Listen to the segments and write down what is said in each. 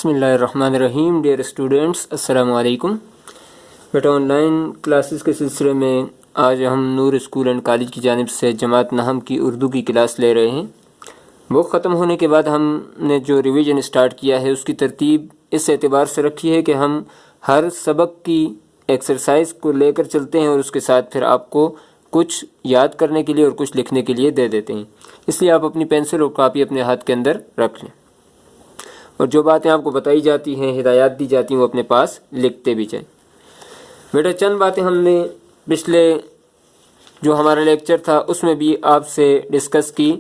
بسم اللہ الرحمن الرحیم. ڈیئر اسٹوڈنٹس، السلام علیکم. بیٹا آن لائن کلاسز کے سلسلے میں آج ہم نور اسکول اینڈ کالج کی جانب سے جماعت نحم کی اردو کی کلاس لے رہے ہیں. وہ ختم ہونے کے بعد ہم نے جو ریویژن اسٹارٹ کیا ہے اس کی ترتیب اس اعتبار سے رکھی ہے کہ ہم ہر سبق کی ایکسرسائز کو لے کر چلتے ہیں اور اس کے ساتھ پھر آپ کو کچھ یاد کرنے کے لیے اور کچھ لکھنے کے لیے دے دیتے ہیں. اس لیے آپ اپنی پینسل اور کاپی اپنے ہاتھ کے اندر رکھ لیں اور جو باتیں آپ کو بتائی جاتی ہیں، ہدایات دی جاتی ہیں، وہ اپنے پاس لکھتے بھی جائیں. بیٹا چند باتیں ہم نے پچھلے جو ہمارا لیکچر تھا اس میں بھی آپ سے ڈسکس کی،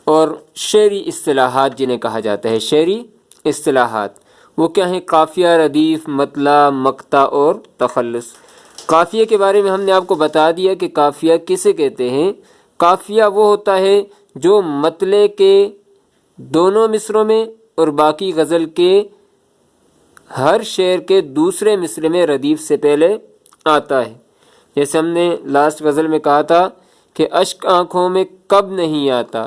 اور شعری اصطلاحات جنہیں کہا جاتا ہے، شعری اصطلاحات وہ کیا ہیں؟ قافیہ، ردیف، مطلع، مقطع اور تخلص. قافیہ کے بارے میں ہم نے آپ کو بتا دیا کہ قافیہ کسے کہتے ہیں. قافیہ وہ ہوتا ہے جو مطلع کے دونوں مصروں میں اور باقی غزل کے ہر شعر کے دوسرے مصرے میں ردیف سے پہلے آتا ہے. جیسے ہم نے لاسٹ غزل میں کہا تھا کہ اشک آنکھوں میں کب نہیں آتا،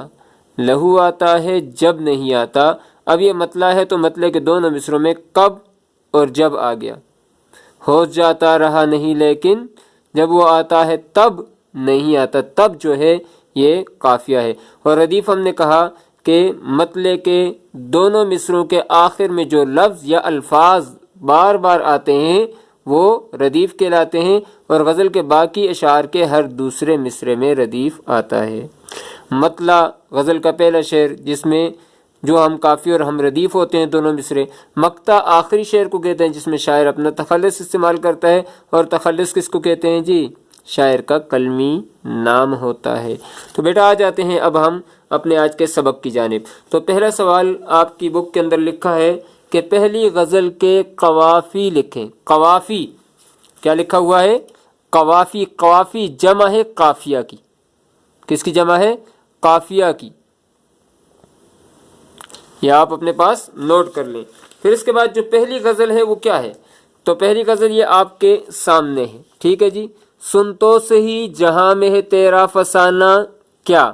لہو آتا ہے جب نہیں آتا. اب یہ مطلع ہے تو مطلع کے دونوں مصروں میں کب اور جب آ گیا. ہوش جاتا رہا نہیں لیکن جب وہ آتا ہے تب نہیں آتا، تب جو ہے یہ قافیہ ہے. اور ردیف ہم نے کہا کہ مطلع کے دونوں مصروں کے آخر میں جو لفظ یا الفاظ بار بار آتے ہیں وہ ردیف کہلاتے ہیں، اور غزل کے باقی اشعار کے ہر دوسرے مصرے میں ردیف آتا ہے. مطلع غزل کا پہلا شعر جس میں جو ہم کافی اور ہم ردیف ہوتے ہیں دونوں مصرے. مقطع آخری شعر کو کہتے ہیں جس میں شاعر اپنا تخلص استعمال کرتا ہے، اور تخلص کس کو کہتے ہیں جی؟ شاعر کا قلمی نام ہوتا ہے. تو بیٹا آ جاتے ہیں اب ہم اپنے آج کے سبق کی جانب. تو پہلا سوال آپ کی بک کے اندر لکھا ہے کہ پہلی غزل کے قوافی لکھیں. قوافی کیا لکھا ہوا ہے؟ قوافی. قوافی جمع ہے قافیہ کی. کس کی جمع ہے؟ قافیہ کی. یا آپ اپنے پاس نوٹ کر لیں. پھر اس کے بعد جو پہلی غزل ہے وہ کیا ہے؟ تو پہلی غزل یہ آپ کے سامنے ہے، ٹھیک ہے جی. سن تو سہی جہاں میں ہے تیرا فسانہ، کیا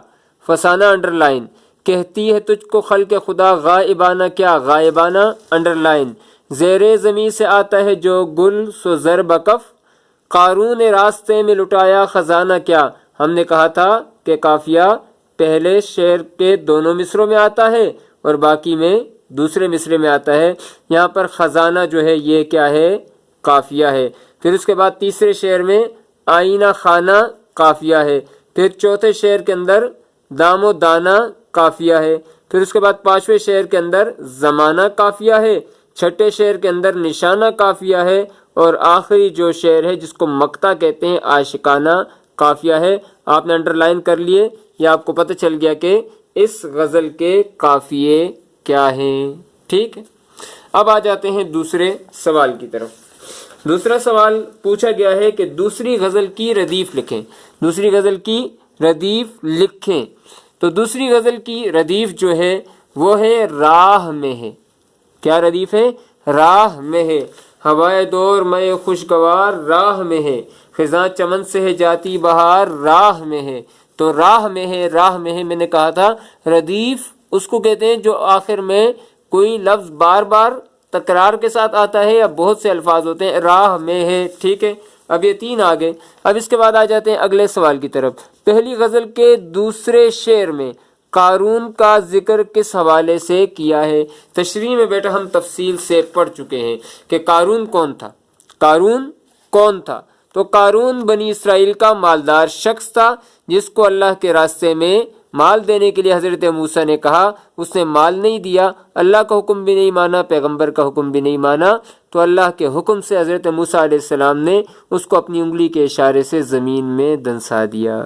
فسانہ انڈر لائن، کہتی ہے تجھ کو خلق خدا غائبانہ، کیا غائبانہ انڈر لائن. زیر زمین سے آتا ہے جو گل سو زر بکف، قارون راستے میں لٹایا خزانہ. کیا ہم نے کہا تھا کہ قافیہ پہلے شعر کے دونوں مصروں میں آتا ہے اور باقی میں دوسرے مصرے میں آتا ہے. یہاں پر خزانہ جو ہے یہ کیا ہے؟ قافیہ ہے. پھر اس کے بعد تیسرے شعر میں آئینہ خانہ قافیہ ہے. پھر چوتھے شعر کے اندر دام و دانہ قافیہ ہے. پھر اس کے بعد پانچویں شعر کے اندر زمانہ قافیہ ہے. چھٹے شعر کے اندر نشانہ قافیہ ہے. اور آخری جو شعر ہے جس کو مقطع کہتے ہیں عاشقانہ قافیہ ہے. آپ نے انڈر لائن کر لیے، یا آپ کو پتہ چل گیا کہ اس غزل کے قافیے کیا ہیں. ٹھیک ہے، اب آ جاتے ہیں دوسرے سوال کی طرف. دوسرا سوال پوچھا گیا ہے کہ دوسری غزل کی ردیف لکھیں. دوسری غزل کی ردیف لکھیں. تو دوسری غزل کی ردیف جو ہے وہ ہے راہ میں ہے. کیا ردیف ہے؟ راہ میں ہے. ہوائے دور میں خوشگوار راہ میں ہے، خزاں چمن سے ہے جاتی بہار راہ میں ہے. تو راہ میں ہے، راہ میں ہے. میں نے کہا تھا ردیف اس کو کہتے ہیں جو آخر میں کوئی لفظ بار بار تکرار کے ساتھ آتا ہے یا بہت سے الفاظ ہوتے ہیں. راہ میں ہے، ٹھیک ہے. اب یہ تین آ گئے. اب اس کے بعد آ جاتے ہیں اگلے سوال کی طرف. پہلی غزل کے دوسرے شعر میں قارون کا ذکر کس حوالے سے کیا ہے؟ تشریح میں بیٹا ہم تفصیل سے پڑھ چکے ہیں کہ قارون کون تھا. قارون کون تھا؟ تو قارون بنی اسرائیل کا مالدار شخص تھا جس کو اللہ کے راستے میں مال دینے کے لیے حضرت موسیٰ نے کہا. اس نے مال نہیں دیا، اللہ کا حکم بھی نہیں مانا، پیغمبر کا حکم بھی نہیں مانا. تو اللہ کے حکم سے حضرت موسیٰ علیہ السلام نے اس کو اپنی انگلی کے اشارے سے زمین میں دنسا دیا.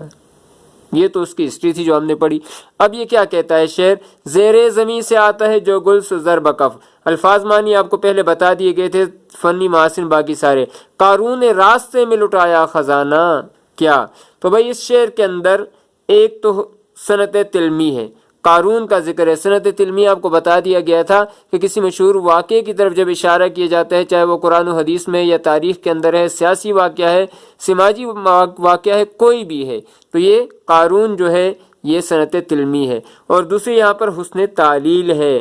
یہ تو اس کی ہسٹری تھی جو ہم نے پڑھی. اب یہ کیا کہتا ہے شعر؟ زیر زمین سے آتا ہے جو گل سزر بکف. الفاظ معنی آپ کو پہلے بتا دیے گئے تھے، فنی محاسن باقی سارے. قارون نے راستے میں لٹایا خزانہ، کیا؟ تو بھائی اس شعر کے اندر ایک تو صنعت تلمی ہے، قارون کا ذکر ہے. صنعت تلمی آپ کو بتا دیا گیا تھا کہ کسی مشہور واقعے کی طرف جب اشارہ کیا جاتا ہے، چاہے وہ قرآن و حدیث میں یا تاریخ کے اندر ہے، سیاسی واقعہ ہے، سماجی واقعہ ہے، کوئی بھی ہے، تو یہ قارون جو ہے یہ صنعت تلمی ہے. اور دوسری یہاں پر حسن تعلیل ہے.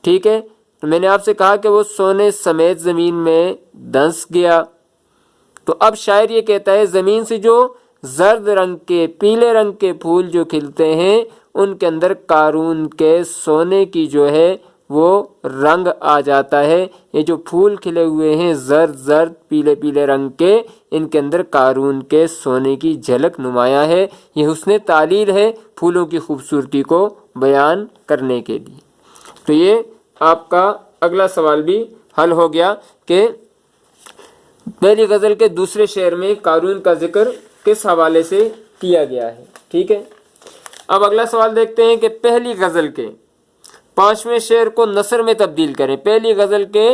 ٹھیک ہے، تو میں نے آپ سے کہا کہ وہ سونے سمیت زمین میں دنس گیا۔ تو اب شاعر یہ کہتا ہے زمین سے جو زرد رنگ کے پیلے رنگ کے پھول جو کھلتے ہیں ان کے اندر قارون کے سونے کی جو ہے وہ رنگ آ جاتا ہے۔ یہ جو پھول کھلے ہوئے ہیں زرد زرد پیلے پیلے رنگ کے، ان کے اندر قارون کے سونے کی جھلک نمایاں ہے۔ یہ حسن تعلیل ہے پھولوں کی خوبصورتی کو بیان کرنے کے لیے۔ تو یہ آپ کا اگلا سوال بھی حل ہو گیا کہ پہلی غزل کے دوسرے شعر میں قارون کا ذکر کس حوالے سے کیا گیا ہے۔ ٹھیک ہے، اب اگلا سوال دیکھتے ہیں کہ پہلی غزل کے 5ویں شعر کو نثر میں تبدیل کریں۔ پہلی غزل کے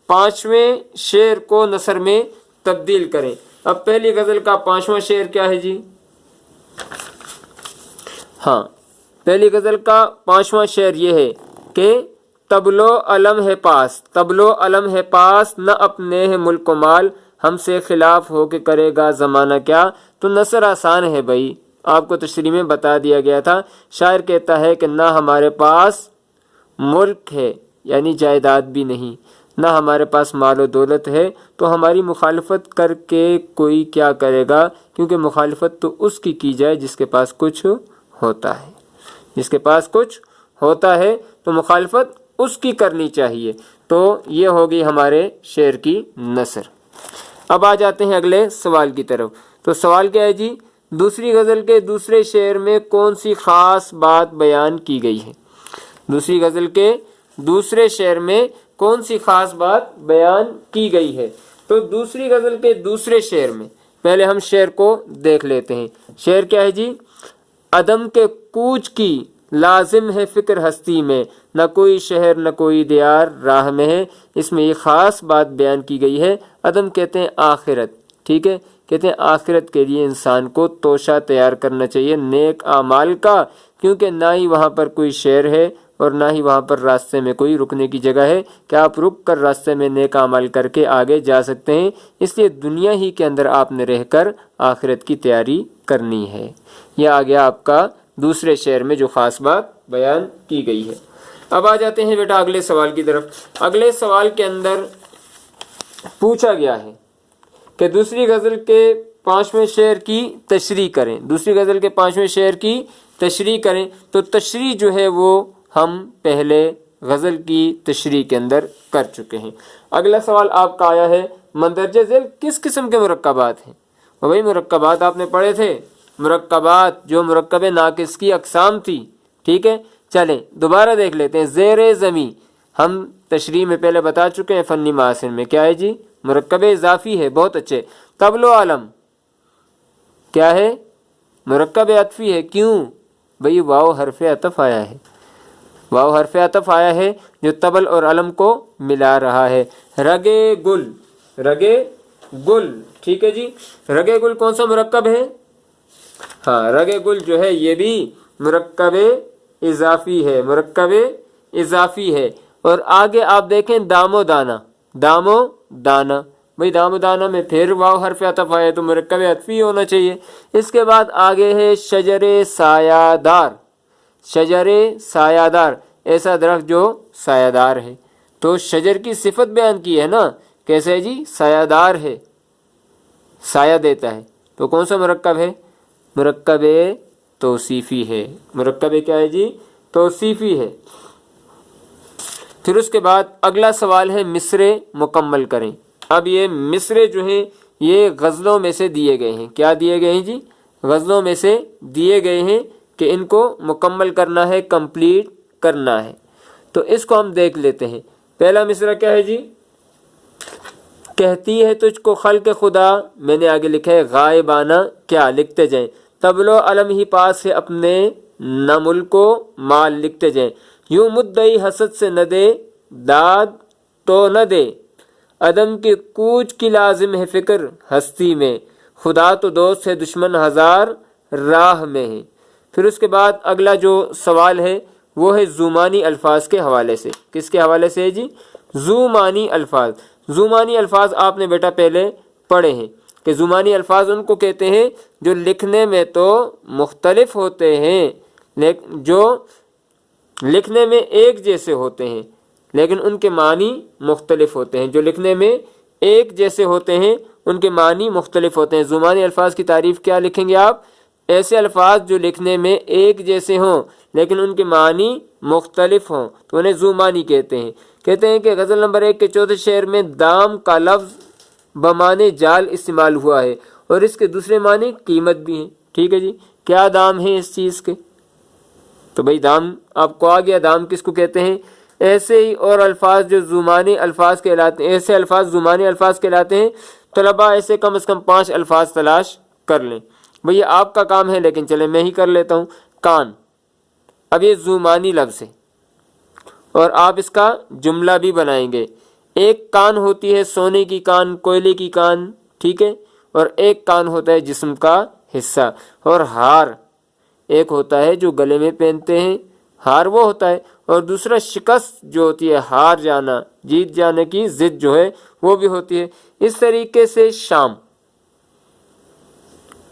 5ویں شعر کو نثر میں تبدیل کریں۔ اب پہلی غزل کا 5واں شعر کیا ہے جی؟ ہاں، پہلی غزل کا 5واں شعر یہ ہے کہ تبلو علم ہے پاس، تبلو علم ہے پاس، نہ اپنے ہے ملک و مال، ہم سے خلاف ہو کے کرے گا زمانہ کیا۔ تو نثر آسان ہے بھائی، آپ کو تشریح میں بتا دیا گیا تھا۔ شاعر کہتا ہے کہ نہ ہمارے پاس ملک ہے یعنی جائیداد بھی نہیں، نہ ہمارے پاس مال و دولت ہے، تو ہماری مخالفت کر کے کوئی کیا کرے گا، کیونکہ مخالفت تو اس کی جائے جس کے پاس کچھ ہوتا ہے، جس کے پاس کچھ ہوتا ہے تو مخالفت اس کی کرنی چاہیے۔ تو یہ ہوگی ہمارے شعر کی نثر۔ اب آ جاتے ہیں اگلے سوال کی طرف۔ تو سوال کیا ہے جی؟ دوسری غزل کے دوسرے شعر میں کون سی خاص بات بیان کی گئی ہے؟ دوسری غزل کے دوسرے شعر میں کون سی خاص بات بیان کی گئی ہے؟ تو دوسری غزل کے دوسرے شعر میں پہلے ہم شعر کو دیکھ لیتے ہیں۔ شعر کیا ہے جی؟ عدم کے کوچ کی لازم ہے فکر ہستی میں، نہ کوئی شہر نہ کوئی دیار راہ میں ہے۔ اس میں یہ خاص بات بیان کی گئی ہے۔ عدم کہتے ہیں آخرت، ٹھیک ہے، کہتے ہیں آخرت کے لیے انسان کو توشہ تیار کرنا چاہیے نیک اعمال کا، کیونکہ نہ ہی وہاں پر کوئی شہر ہے اور نہ ہی وہاں پر راستے میں کوئی رکنے کی جگہ ہے کہ آپ رک کر راستے میں نیک اعمال کر کے آگے جا سکتے ہیں۔ اس لیے دنیا ہی کے اندر آپ نے رہ کر آخرت کی تیاری کرنی ہے۔ یہ آ گیا آپ کا دوسرے شعر میں جو خاص بات بیان کی گئی ہے۔ اب آ جاتے ہیں بیٹا اگلے سوال کی طرف۔ اگلے سوال کے اندر پوچھا گیا ہے کہ دوسری غزل کے 5ویں شعر کی تشریح کریں، دوسری غزل کے 5ویں شعر کی تشریح کریں۔ تو تشریح جو ہے وہ ہم پہلے غزل کی تشریح کے اندر کر چکے ہیں۔ اگلا سوال آپ کا آیا ہے مندرجہ ذیل کس قسم کے مرکبات ہیں؟ اور وہی مرکبات آپ نے پڑھے تھے، مرکبات جو مرکب ناقص کی اقسام تھی، ٹھیک ہے۔ چلیں دوبارہ دیکھ لیتے ہیں۔ زیر زمیں ہم تشریح میں پہلے بتا چکے ہیں فنی محاسن میں، کیا ہے جی؟ مرکب اضافی ہے، بہت اچھے۔ طبل و علم کیا ہے؟ مرکب عطفی ہے۔ کیوں بھئی؟ واو حرف عطف آیا ہے، واو حرف عطف آیا ہے جو طبل اور علم کو ملا رہا ہے۔ رگے گل، رگے گل، ٹھیک ہے جی۔ رگے گل کون سا مرکب ہے؟ ہاں، رگے گل جو ہے یہ بھی مرکب اضافی ہے، مرکب اضافی ہے۔ اور آگے آپ دیکھیں دام و دانہ، دام و دانہ، بھئی دام و دانہ میں پھر واو حرف عطف آیا تو مرکب عطفی ہونا چاہیے۔ اس کے بعد آگے ہے شجر سایہ دار، شجر سایہ دار، ایسا درخت جو سایہ دار ہے۔ تو شجر کی صفت بیان کی ہے نا، کیسے جی؟ سایہ دار ہے، سایہ دیتا ہے۔ تو کون سا مرکب ہے؟ مرکب توصیفی ہے، مرکب کیا ہے جی؟ توصیفی ہے۔ پھر اس کے بعد اگلا سوال ہے مصرے مکمل کریں۔ اب یہ مصرے جو ہیں یہ غزلوں میں سے دیے گئے ہیں۔ کیا دیے گئے ہیں جی؟ غزلوں میں سے دیے گئے ہیں کہ ان کو مکمل کرنا ہے، کمپلیٹ کرنا ہے۔ تو اس کو ہم دیکھ لیتے ہیں۔ پہلا مصرع کیا ہے جی؟ کہتی ہے تجھ کو خلق خدا، میں نے آگے لکھا ہے غائبانہ کیا، لکھتے جائیں۔ طبل و علم ہی پاس ہے اپنے، نہ ملک و مال، لکھتے جائیں۔ یوں مدعی حسد سے نہ دے داد تو نہ دے، عدم کے کوچ کی لازم ہے فکر ہستی میں، خدا تو دوست ہے دشمن ہزار راہ میں ہے۔ پھر اس کے بعد اگلا جو سوال ہے وہ ہے زومانی الفاظ کے حوالے سے۔ کس کے حوالے سے ہے جی؟ زومانی الفاظ۔ زومانی الفاظ آپ نے بیٹا پہلے پڑھے ہیں کہ زومانی الفاظ ان کو کہتے ہیں جو لکھنے میں تو مختلف ہوتے ہیں، جو لکھنے میں ایک جیسے ہوتے ہیں لیکن ان کے معنی مختلف ہوتے ہیں. جو لکھنے میں ایک جیسے ہوتے ہیں ان کے معنی مختلف ہوتے ہیں. زمانی الفاظ کی تعریف کیا لکھیں گے آپ؟ ایسے الفاظ جو لکھنے میں ایک جیسے ہوں لیکن ان کے معنی مختلف ہوں تو انہیں زمانی کہتے ہیں. کہتے ہیں کہ غزل نمبر 1 کے چوتھے شعر میں دام کا لفظ بمانے جال استعمال ہوا ہے اور اس کے دوسرے معنی قیمت بھی ہیں. ٹھیک ہے جی، کیا دام ہے اس چیز کے؟ تو بھئی دام آپ کو آ گیا. دام کس کو کہتے ہیں؟ ایسے ہی اور الفاظ جو زمانی الفاظ کہلاتے ہیں، ایسے الفاظ زمانی الفاظ کہلاتے ہیں. طلباء ایسے کم از کم 5 الفاظ تلاش کر لیں. بھئی یہ آپ کا کام ہے لیکن چلیں میں ہی کر لیتا ہوں. کان، اب یہ زمانی لفظ ہے اور آپ اس کا جملہ بھی بنائیں گے. ایک کان ہوتی ہے سونے کی کان، کوئلے کی کان، ٹھیک ہے، اور ایک کان ہوتا ہے جسم کا حصہ. اور ہار ایک ہوتا ہے جو گلے میں پہنتے ہیں، ہار وہ ہوتا ہے، اور دوسرا شکست جو ہوتی ہے، ہار جانا، جیت جانے کی ضد جو ہے وہ بھی ہوتی ہے. اس طریقے سے شام،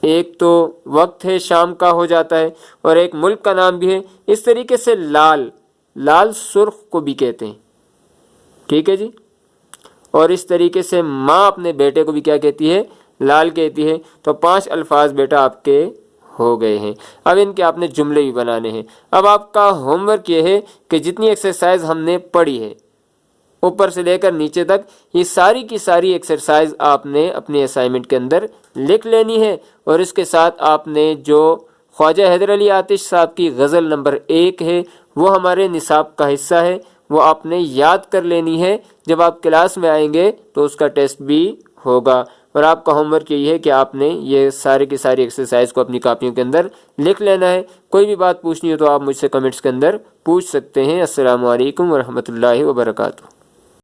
ایک تو وقت ہے شام کا ہو جاتا ہے اور ایک ملک کا نام بھی ہے. اس طریقے سے لال، لال سرخ کو بھی کہتے ہیں. ٹھیک ہے جی. اور اس طریقے سے ماں اپنے بیٹے کو بھی کیا کہتی ہے؟ لال کہتی ہے. تو 5 الفاظ بیٹا آپ کے ہو گئے ہیں. اب ان کے آپ نے جملے بھی بنانے ہیں. اب آپ کا ہوم ورک یہ ہے کہ جتنی ایکسرسائز ہم نے پڑھی ہے اوپر سے لے کر نیچے تک، یہ ساری کی ساری ایکسرسائز آپ نے اپنی اسائنمنٹ کے اندر لکھ لینی ہے. اور اس کے ساتھ آپ نے جو خواجہ حیدر علی آتش صاحب کی غزل نمبر 1 ہے وہ ہمارے نصاب کا حصہ ہے، وہ آپ نے یاد کر لینی ہے. جب آپ کلاس میں آئیں گے تو اس کا ٹیسٹ بھی ہوگا. اور آپ کا ہوم ورک یہی ہے کہ آپ نے یہ سارے کی ساری ایکسرسائز کو اپنی کاپیوں کے اندر لکھ لینا ہے. کوئی بھی بات پوچھنی ہو تو آپ مجھ سے کمنٹس کے اندر پوچھ سکتے ہیں. السلام علیکم ورحمۃ اللہ وبرکاتہ.